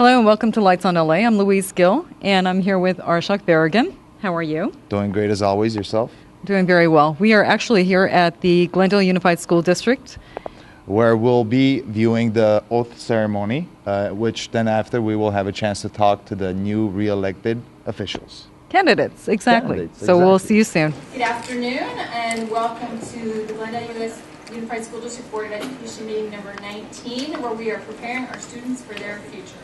Hello and welcome to Lights on LA. I'm Louise Gill and I'm here with Arshak Berrigan. How are you? Doing great as always. Yourself? Doing very well. We are actually here at the Glendale Unified School District, where we'll be viewing the oath ceremony, which then after we will have a chance to talk to the new re-elected officials. Candidates, exactly. So we'll see you soon. Good afternoon and welcome to the Glendale U.S. Unified School District Board of Education meeting number 19, where we are preparing our students for their future.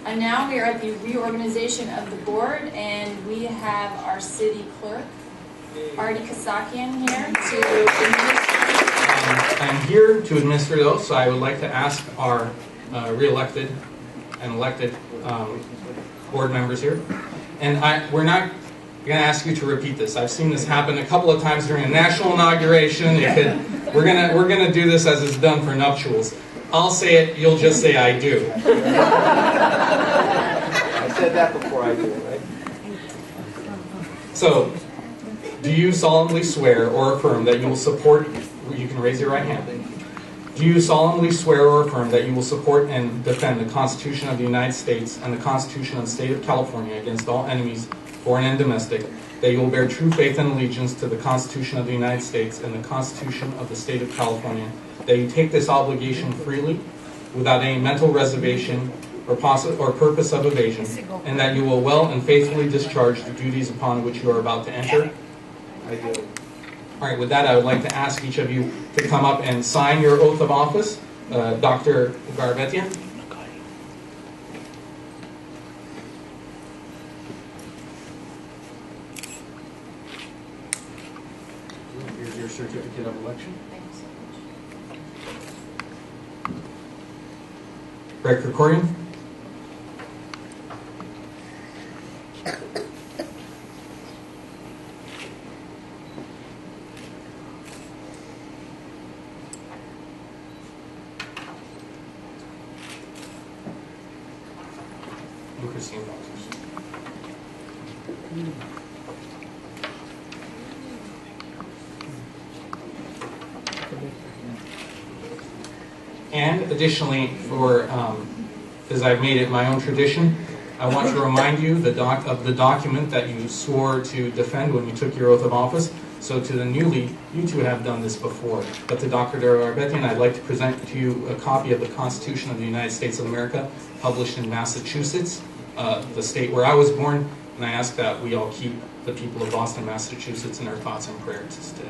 And now we are at the reorganization of the board, and we have our city clerk, Artie Kasakian, here to administer. I'm here to administer the oath, so I would like to ask our re-elected and elected board members here. And we're not going to ask you to repeat this. I've seen this happen a couple of times during a national inauguration. We're gonna do this as it's done for nuptials. I'll say it, you'll just say I do. I said that before I do it, right? So, do you solemnly swear or affirm that you will support, you can raise your right hand. Do you solemnly swear or affirm that you will support and defend the Constitution of the United States and the Constitution of the State of California against all enemies, foreign and domestic, that you will bear true faith and allegiance to the Constitution of the United States and the Constitution of the State of California, that you take this obligation freely, without any mental reservation or purpose of evasion, and that you will well and faithfully discharge the duties upon which you are about to enter? I do. All right, with that, I would like to ask each of you to come up and sign your oath of office. Dr. Garbetian. Here's your certificate of election. Greg Krikorian. Christine Rogers. And additionally, as I've made it my own tradition, I want to remind you of the document that you swore to defend when you took your oath of office. So to the newly, you two have done this before, but to Dr. Garbetian, I'd like to present to you a copy of the Constitution of the United States of America, published in Massachusetts, the state where I was born, and I ask that we all keep the people of Boston, Massachusetts in our thoughts and prayers today.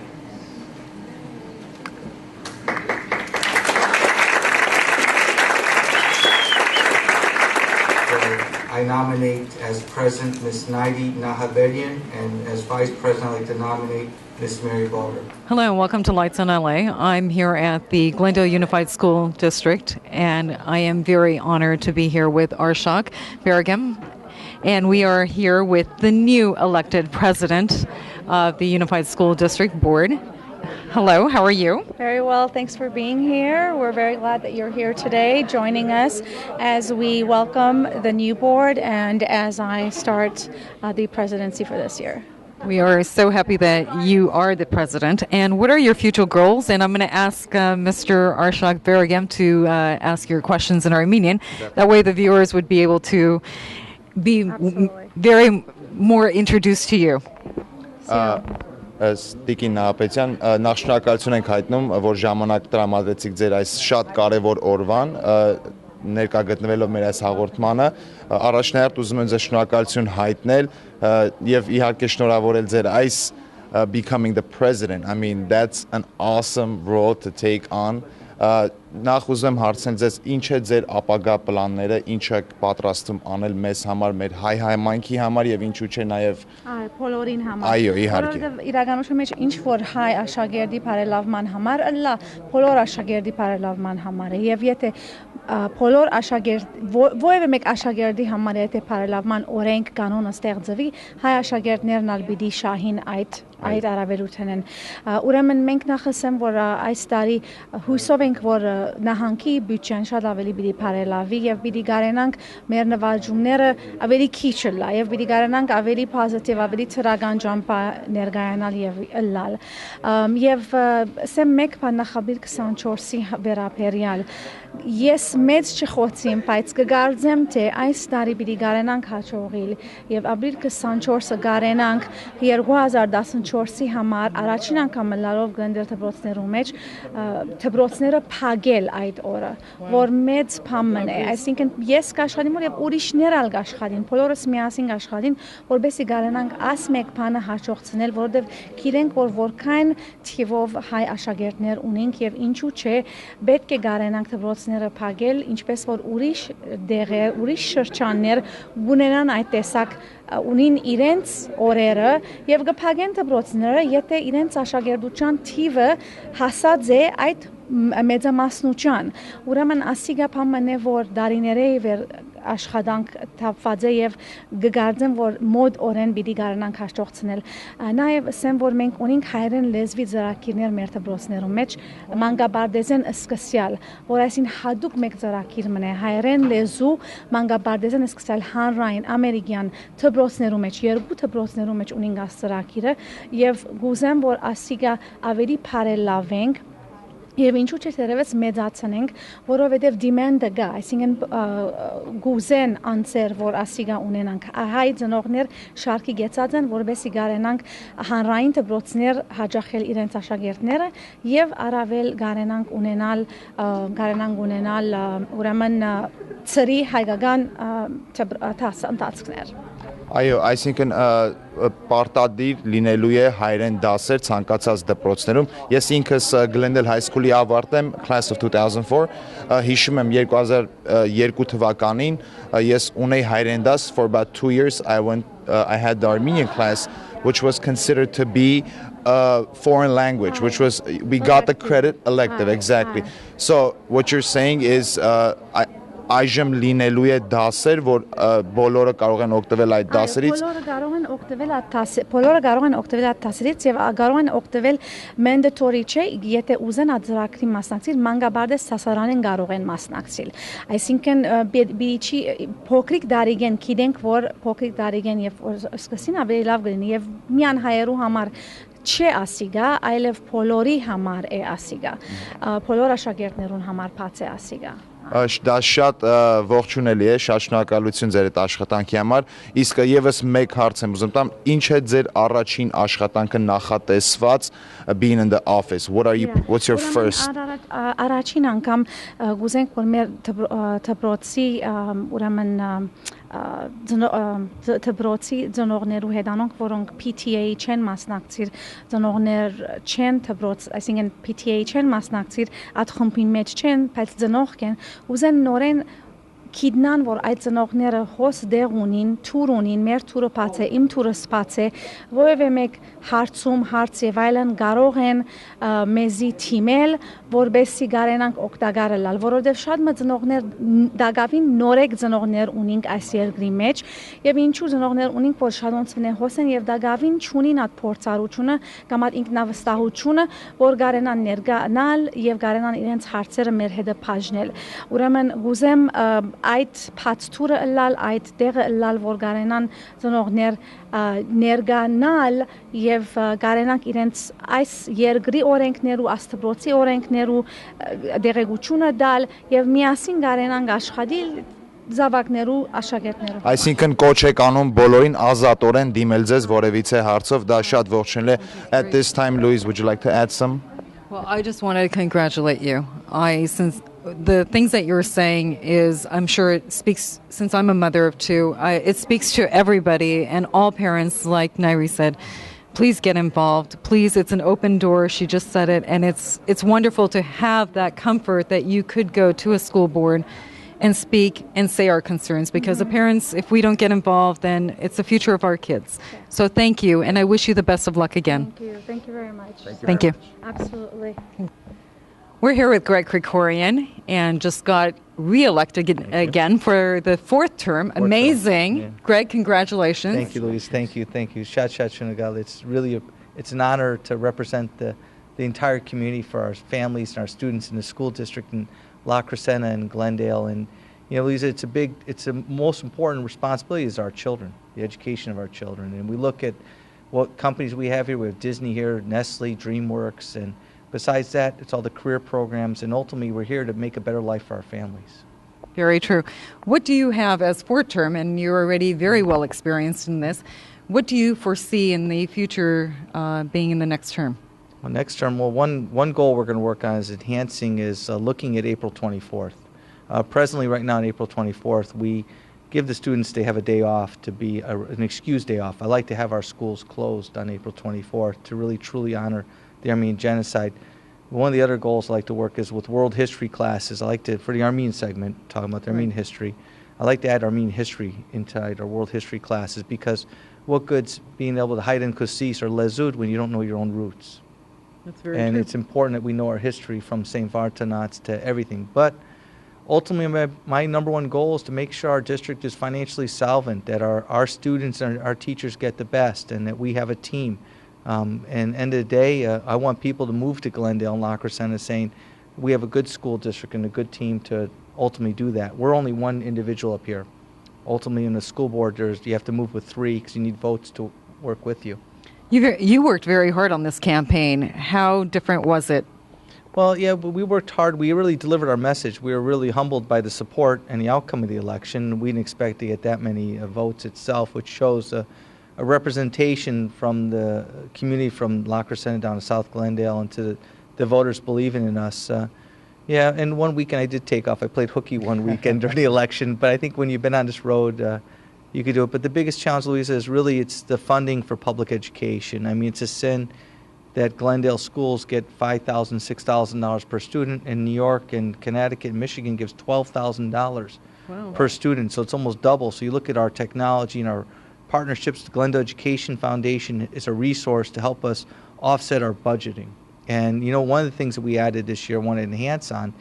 I nominate as President Ms. Naidi Nahabedian, and as Vice President I'd like to nominate Ms. Mary Balder. Hello and welcome to Lights on LA. I'm here at the Glendale Unified School District and I am very honored to be here with Arshak Berrigan. And we are here with the new elected president of the Unified School District Board. Hello, how are you? Very well, thanks for being here. We're very glad that you're here today joining us as we welcome the new board and as I start the presidency for this year. We are so happy that you are the president. And what are your future goals? And I'm going to ask Mr. Arshak Berrigan to ask your questions in Armenian. That way the viewers would be able to be very more introduced to you. Տիկին Նահապետյան, նախ շնորհակալություն ենք հայտնում, որ ժամանակ տրամադրեցիք ձեր այս շատ կարևոր օրվան, ներկա գտնվելով մեր այս հաղորդմանը, առաջնահերթ ուզում եմ ձեզ շնորհակալություն հայտնել եւ իհարկե շնորհավորել ձեր այս becoming the president. I mean, that's an awesome role to take on. Նախ ուզում եմ հարցնել ձեզ ինչ է ձեր ապագա պլանները, ինչ եք պատրաստում անել մեզ համար, մեր հայ համայնքի համար եւ ինչու՞ չէ նաեւ բոլորին համար։ Այո, իհարկե։ Իրականություն մեջ ինչ որ հայ աշակերտի բարելավման համար, ըլլա բոլոր աշակերտի բարելավման համար է եւ եթե բոլոր աշակերտ ովևէ մեկ աշակերտի համար եթե բարելավման օրենք կանոնը ստեղծվի, հայ աշակերտներն ալ պիտի շահին այդ այդ արավելությունն ուրեմն մենք նախ ասեմ որ այս տարի հույսով ենք որ նահանգի բյուջեն շատ ավելի պիտի բարելավի եւ պիտի գարենանք մեր նվաճումները ավելի քիչ լա եւ պիտի գարենանք ավելի պոզիտիվ ավելի ծրական ճամփա ներկայանալ եւ լալ եւ ասեմ մեկ բան նախաբիլ 24-ի վերաբերյալ ես մեծ չխոցիմ բայց կգարձեմ թե այս տարի պիտի գարենանք հաջողիլ եւ ապրիլ 24-ը գարենանք 2014-ի համար առաջին անգամ լարով Glendale դպրոցներու մեջ դպրոցները փակել այդ օրը որ մեծ բան է այսինքն ես կաշխատեմ եւ ուրիշներ ալ կաշխատին բոլորս միասին կաշխատին որովհետեւ գարենանք աս մեկ բանը հաջողցնել որովհետեւ գիտենք որ որքան թիվով հայ աշակերտներ ունենք եւ ինչու՞ չէ պետք է գարենանք դպրոցները փակել ինչպես որ ուրիշ դեղեր ուրիշ շրջաններ ունենան այդ տեսակ ունին իրենց օրերը եւ կփակեն դպրոցները եթե իրենց աշակերտության թիվը հասած է այդ մեծամասնության ուրեմն ասիգա բանը որ դարիների վեր աշխատանք թափված է եւ գգարձեմ որ մոդ օրեն պիտի գարնանք հաջողցնել նաեւ ասեմ որ մենք ունենք հայերեն լեզվի ծրագիրներ մեր դպրոցներում մեջ մանկաբարձեն սկսյալ որ այսին հadoop մեկ ծրագիր մնա հայերեն լեզու մանկաբարձեն սկսյալ հանրային ամերիկյան դպրոցներում մեջ երկու դպրոցներում մեջ ունենք այս ծրագիրը եւ գուզեմ որ ասիգա ավելի բարելավենք Եվ ինչու՞ չէ դերևս մեծացնենք, որովհետև demand-ը կա, այսինքն գուզեն անձեր, որ ասիգա ունենանք, հայ ծնողներ շարքի գեցած են, որովհետեւ գարենանք հանրային դպրոցներ հաջախել իրենց աշակերտները եւ առավել գարենանք ունենալ ուրեմն ծրի հայկական ընթացքներ Այո, այսինքն պարտադիր լինելու է հայերեն դասեր ցանկացած դպրոցներում։ Ես ինքս Glendale High School-ի ավարտեմ, class of 2004, հիշում եմ 2002 թվականին ես ունեի հայերեն դաս for about 2 years I had the Armenian class which was considered to be a foreign language which was we got the credit elective exactly. So what you're saying is այժմ լինելու է դասեր, որ բոլորը կարող են օգտվել այդ դասերից։ Բոլորը կարող են օգտվել այդ դասերից եւ կարող են օգտվել mandatory չէ, եթե ուզեն այդ ծրագրի մասնակցել, մանկաբարձ հասարանեն կարող են մասնակցել։ Այսինքն բիչի փոքրիկ դարիգեն գիտենք, որ փոքրիկ դարիգեն եւ սկսին ավելի լավ գնի եւ միան հայերու համար չէ ասիգա, այլև բոլորի համար է ասիգա։ Բոլոր աշակերտներուն համար բաց է ասիգա։ Դա շատ ողջունելի է, շատ շնորհակալություն ձեր այդ աշխատանքի համար։ Իսկ եւս մեկ հարց եմ ուզում տամ, ինչ է ձեր առաջին աշխատանքը նախատեսված being in the office? What's your first? Առաջին անգամ գուզենք որ մեր դպրոցի ուրեմն դպրոցի ծնողներու հետ անոնք որոնք PTA չեն մասնակցիր ծնողներ չեն դպրոց այսինքն PTA չեն մասնակցիր այդ խմբի մեջ չեն բայց ծնող կեն ուզեն նորեն Կիդնան, որ այդ ծնողները հոս դեղ ունին, թուր ունին, մեր թուրը բաց է, իմ թուրը սպաց է, որևէ մեկ հարցում, հարց եւ այլն կարող են մեզի թիմել, որբեսի գարենանք օգտակար լալ, որովհետեւ շատ ծնողներ դակավին նորեկ ծնողներ ունենք այս երկրի մեջ եւ ինչու ծնողներ ունենք, որ շատոնցն են հոսեն եւ դակավին չունին այդ փորձառությունը կամ այդ ինքնավստահությունը, որ գարենան ներգանալ եւ գարենան իրենց հարցերը մեր հետ բաժնել։ Ուրեմն գուզեմ այդ փաթթուրը լալ այդ տեղը լալ որ գարենան ծնողներ ներգանալ եւ գարենանք իրենց այս երկրի օրենքներու աստվածի օրենքներու դեղեցությունը դալ եւ միասին գարենանք աշխատել զավակներու աշակերտներու Այսինքն կոչ եք անում բոլորին ազատորեն դիմել ձեզ որևիցե հարցով դա շատ ողջունելի է At this time Louise would you like to add some Well I just want to congratulate you since the things that you're saying is, I'm sure it speaks, since I'm a mother of two, it speaks to everybody and all parents, like Nairi said, please get involved. Please, it's an open door. She just said it. And it's wonderful to have that comfort that you could go to a school board and speak and say our concerns because the parents, if we don't get involved, then it's the future of our kids. So thank you. And I wish you the best of luck again. Thank you. Thank you very much. Thank you. Absolutely. We're here with Greg Krikorian and just got re-elected again for the fourth term. Amazing. Yeah. Greg, congratulations. Thank you, Louise. Thank you. Shat Shunagal. It's really it's an honor to represent the entire community for our families and our students in the school district in La Crescenta and Glendale. And Lisa, it's the most important responsibility is our children, the education of our children. And we look at what companies we have here. We have Disney here, Nestle, DreamWorks, and besides that, it's all the career programs. And ultimately, we're here to make a better life for our families. Very true. What do you have as fourth term, and you're already very well experienced in this, what do you foresee in the future being in the next term? Well, next term, one goal we're going to work on is looking at April 24th. Presently, right now on April 24th, we give the students, they have a day off to be an excused day off. I like to have our schools closed on April 24th to really truly honor the Armenian genocide. One of the other goals I like to work is with world history classes. I like to, for the Armenian segment, talking about the Armenian history, I like to add Armenian history inside our world history classes, because what good's being able to hide in kusis or lezud when you don't know your own roots? That's very and true. It's important that we know our history from St. Vartanats to everything. But ultimately, my number one goal is to make sure our district is financially solvent, that our students and our teachers get the best, and that we have a team. And end of the day, I want people to move to Glendale and La Crescenta saying, we have a good school district and a good team to ultimately do that. We're only one individual up here. Ultimately, in the school board, you have to move with 3 because you need votes to work with you. You worked very hard on this campaign. How different was it? Well, yeah, but we worked hard. We really delivered our message. We were really humbled by the support and the outcome of the election. We didn't expect to get that many votes itself, which shows a representation from the community from La Crescenta down to South Glendale, and to the voters believing in us. Yeah, and one weekend I did take off. I played hooky one weekend during the election, but I think when you've been on this road, you could do it. But the biggest challenge, Louisa, is really it's the funding for public education. I mean, it's a sin that Glendale schools get $5,000, $6,000 per student, and New York and Connecticut and Michigan gives $12,000 per student. So it's almost double. So you look at our technology and our partnerships. The Glendale Education Foundation is a resource to help us offset our budgeting. And one of the things that we added this year, want to enhance on,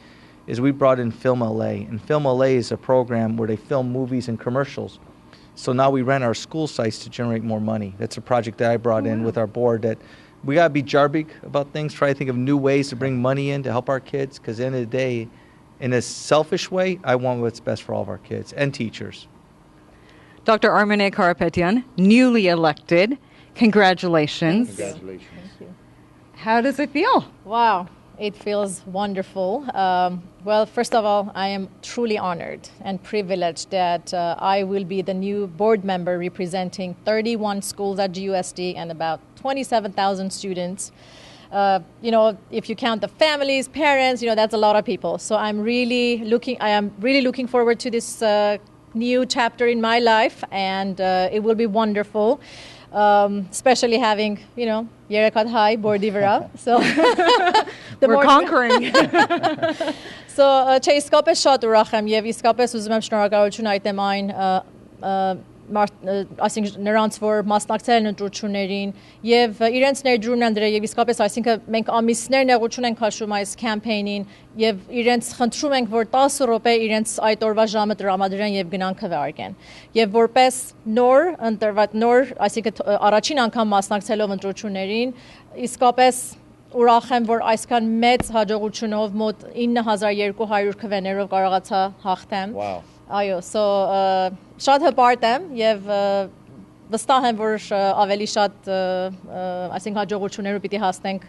is we brought in Film LA. And Film LA is a program where they film movies and commercials. So now we rent our school sites to generate more money. That's a project that I brought in with our board, that we got to be jarbig about things, try to think of new ways to bring money in to help our kids, because at the end of the day, in a selfish way, I want what's best for all of our kids and teachers. Dr. Armene Karapetyan, newly elected. Congratulations. Congratulations. Thank you. How does it feel? Wow, it feels wonderful. Well, first of all, I am truly honored and privileged that I will be the new board member representing 31 schools at GUSD and about 27,000 students. If you count the families, parents, that's a lot of people. So I am really looking forward to this new chapter in my life, and it will be wonderful. Especially having, Yerekat High, Bordivera. So we're conquering. So, չէ իսկապես շատ ուրախ եմ եւ իսկապես ուզում եմ շնորհակալություն այտեմ այն այսինքն նրանց, որ մասնակցել են ընտրություններին եւ իրենց ներդրումն են դրել եւ իսկապես այսինքն մենք ամիսներ նեղություն ենք հաշվում այս կամփեյնին եւ իրենց խնդրում ենք, որ 10 րոպե իրենց այդ օրվա ժամը տրամադրեն եւ գնան քվեարկեն եւ որպես նոր այսինքն առաջին անգամ մասնակցելով ընտրություններին իսկապես ուրախ եմ, որ այսքան մեծ հաջողությունով մոտ 9200 քվեներով կարողացա հաղթեմ։ Wow. Այո, շատ հպարտ եմ եւ վստահ եմ, որ ավելի շատ այսինքն հաջողություններով պիտի հասնենք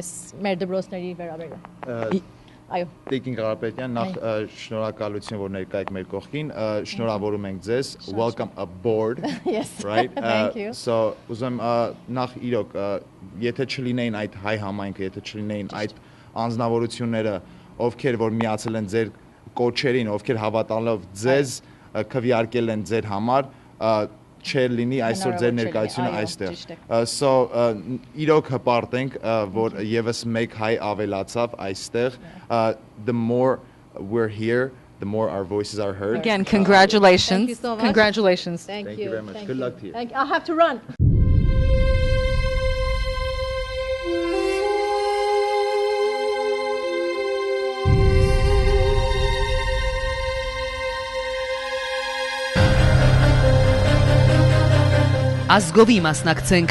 այս մեր դպրոցների վերաբերյալ։ Այո։ Տիկին Կարապետյան, նախ շնորհակալություն, որ ներկա եք մեր կողքին, շնորհավորում ենք ձեզ, welcome aboard, Yes. right? Thank you. So, ուզում եմ նախ իրոք, եթե չլինեին այդ հայ համայնքը, եթե չլինեին այդ անձնավորությունները, ովքեր որ միացել են ձեր կոչերին, ովքեր հավատալով ձեզ քվեարկել են ձեր համար, չէր լինի այսօր ձեր ներկայությունը այստեղ։ So, իրոք հպարտ ենք, որ եւս մեկ հայ ավելացավ այստեղ. The more we're here, the more our voices are heard. Again, congratulations. Thank you so much. Congratulations. Thank you very much. Good luck to you. I have to run. Ազգովի մասնակցենք